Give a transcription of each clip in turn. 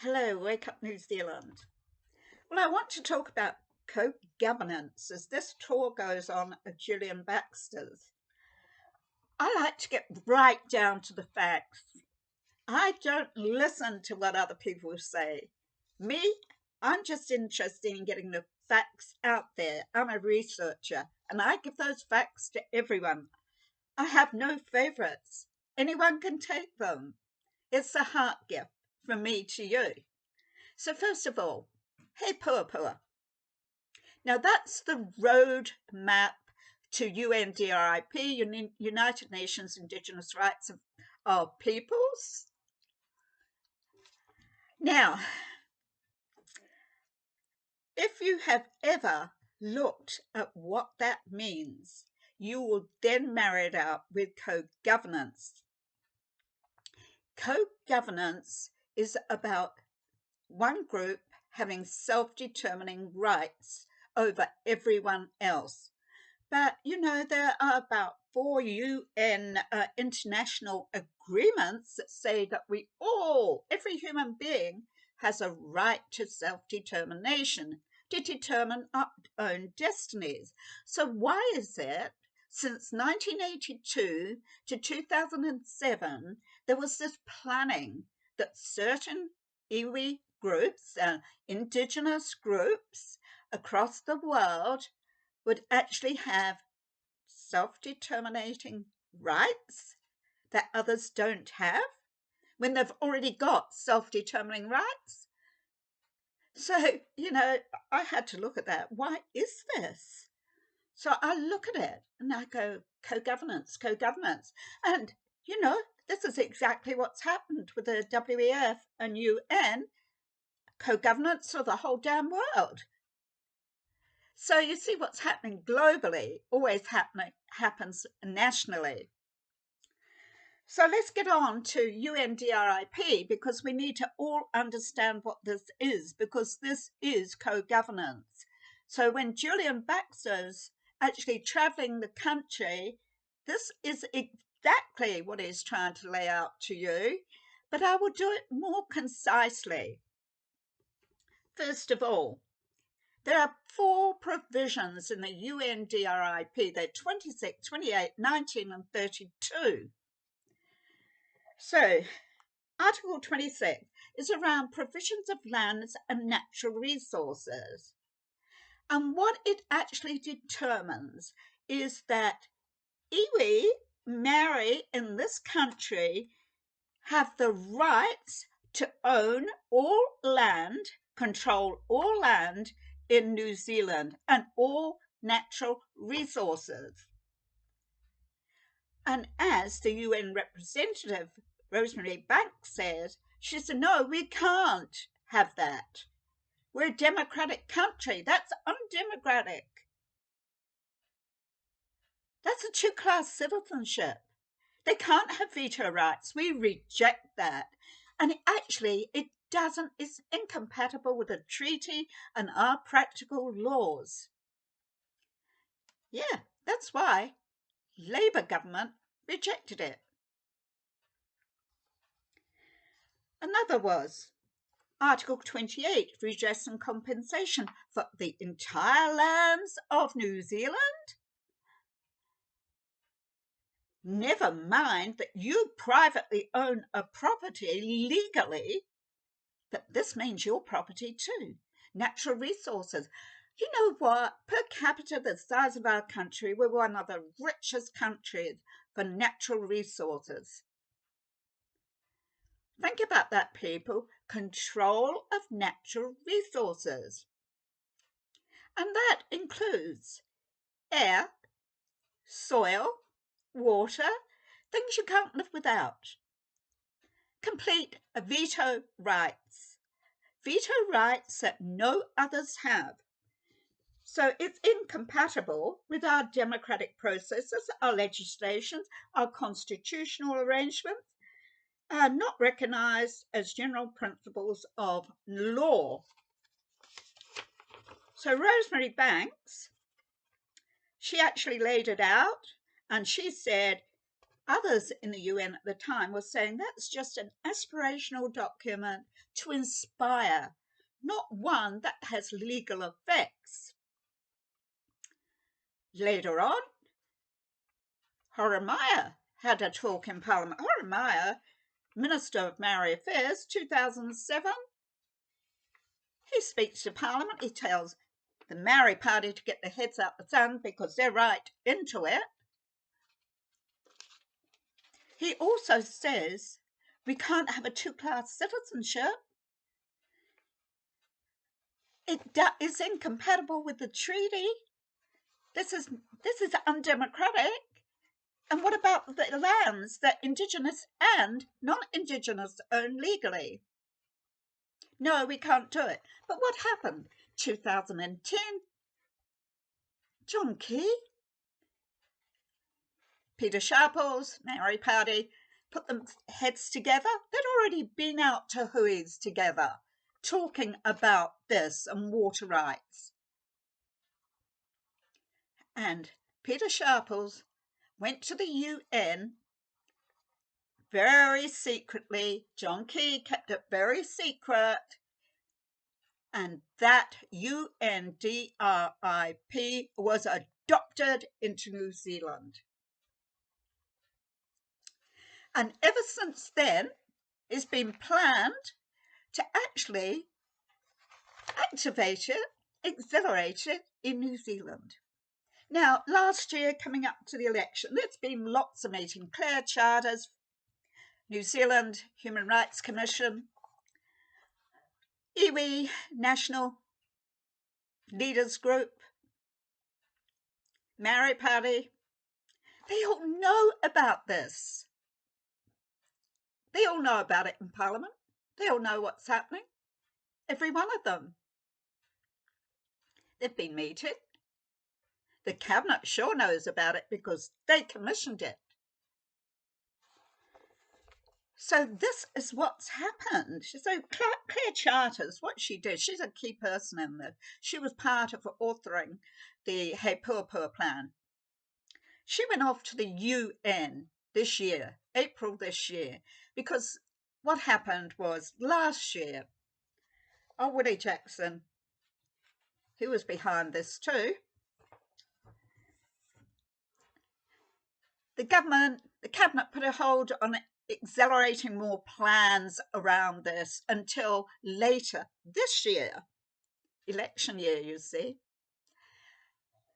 Hello, Wake Up New Zealand. Well, I want to talk about co-governance as this tour goes on at Julian Batchelor's. I like to get right down to the facts. I don't listen to what other people say. Me, I'm just interested in getting the facts out there. I'm a researcher and I give those facts to everyone. I have no favorites. Anyone can take them. It's a heart gift from me to you. So first of all, hey Pua. Now that's the road map to UNDRIP, United Nations Indigenous Rights of Peoples. Now, if you have ever looked at what that means, you will then marry it up with co-governance. Co-governance is about one group having self-determining rights over everyone else. But, there are about 4 UN international agreements that say that every human being, has a right to self-determination, to determine our own destinies. So why is it, since 1982 to 2007, there was this planning that certain iwi groups, indigenous groups across the world, would actually have self-determinating rights that others don't have when they've already got self-determining rights? So, I had to look at that. Why is this? So I look at it and I go, co-governance. And, this is exactly what's happened with the WEF and UN, co-governance for the whole damn world. So you see what's happening globally always happens nationally. So let's get on to UNDRIP, because we need to all understand what this is, because this is co-governance. So when Julian Batchelor's actually traveling the country, this is exactly what he's trying to lay out to you, but I will do it more concisely. First of all, there are 4 provisions in the UNDRIP. They're 26, 28, 19 and 32. So, Article 26 is around provisions of lands and natural resources. And what it actually determines is that iwi, Maori in this country, have the rights to own all land, control all land in New Zealand and all natural resources. And as the UN representative, Rosemary Banks, says, she said, no, we can't have that. We're a democratic country. That's undemocratic. That's a 2-class citizenship. They can't have veto rights. We reject that. And it's incompatible with the treaty and our practical laws. Yeah, that's why Labour government rejected it. Another was Article 28, redress and compensation for the entire lands of New Zealand. Never mind that you privately own a property legally, but this means your property too. Natural resources. You know what? Per capita, the size of our country, we're one of the richest countries for natural resources. Think about that, people. Control of natural resources. And that includes air, soil, water, things you can't live without. Complete veto rights. Veto rights that no others have. So it's incompatible with our democratic processes, our legislations, our constitutional arrangements, are not recognised as general principles of law. So Rosemary Banks, she actually laid it out, and she said others in the UN at the time were saying that's just an aspirational document to inspire, not one that has legal effects. Later on, Horemaya had a talk in Parliament. Horemaya, Minister of Maori Affairs, 2007, he speaks to Parliament. He tells the Maori Party to get their heads out the sand because they're right into it. He also says we can't have a two-class citizenship. It is incompatible with the treaty. This is undemocratic. And what about the lands that Indigenous and non-Indigenous own legally? No, we can't do it. But what happened? 2010, John Key, Peter Sharples, Maori Party, put them heads together. They'd already been out to hui's together, talking about this and water rights. And Peter Sharples went to the UN very secretly. John Key kept it very secret. And that UNDRIP was adopted into New Zealand. And ever since then, it's been planned to actually activate it, accelerate it in New Zealand. Now, last year, coming up to the election, there's been lots of meetings. Claire Charters, New Zealand Human Rights Commission, iwi National Leaders Group, Maori Party, they all know about this. They all know about it in Parliament. They all know what's happening. Every one of them. They've been meeting. The Cabinet sure knows about it because they commissioned it. So this is what's happened. So Claire Charters, what she did, she's a key person in this. She was part of authoring the He Puapua plan. She went off to the UN this year, April this year, because what happened was last year, Willie Jackson, who was behind this too, the Cabinet put a hold on accelerating more plans around this until later this year, election year, you see.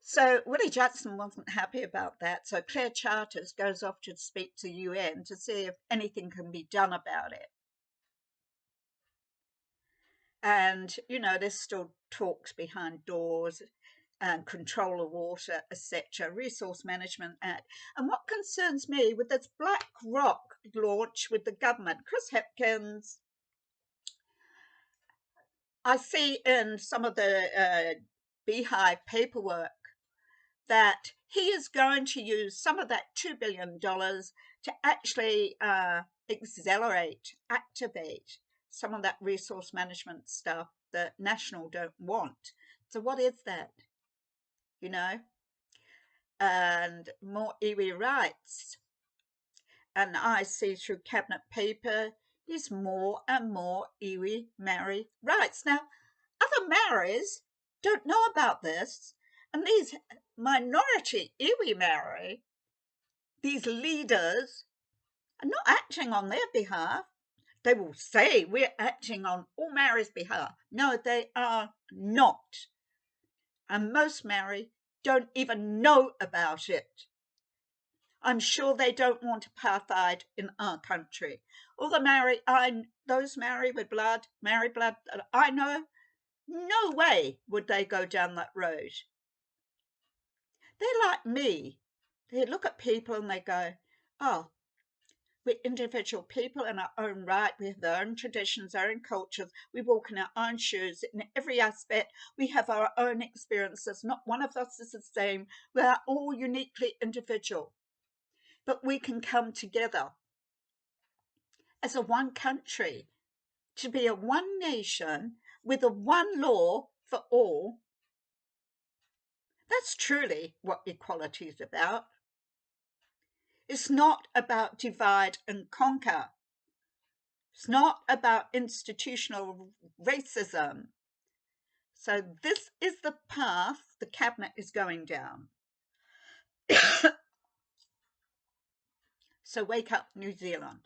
So Willie Jackson wasn't happy about that. So Claire Charters goes off to speak to the UN to see if anything can be done about it. And, there's still talks behind doors and control of water, etc., Resource Management Act. And what concerns me with this Black Rock launch with the government, Chris Hipkins, I see in some of the Beehive paperwork that he is going to use some of that $2 billion to actually activate some of that resource management stuff that National don't want. So what is that? And more iwi rights. And I see through Cabinet paper is more and more iwi Maori rights. Now, other Maoris don't know about this, and these minority iwi Maori, these leaders, are not acting on their behalf. They will say we're acting on all Maori's behalf. No, they are not. And most Maori don't even know about it. I'm sure they don't want apartheid in our country. All the Maori, those Maori with blood, Maori blood that I know, no way would they go down that road. They're like me. They look at people and they go, oh, we're individual people in our own right. We have our own traditions, our own cultures. We walk in our own shoes in every aspect. We have our own experiences. Not one of us is the same. We are all uniquely individual. But we can come together as a one country to be a one nation with a one law for all. That's truly what equality is about. It's not about divide and conquer. It's not about institutional racism. So this is the path the cabinet is going down. So wake up, New Zealand.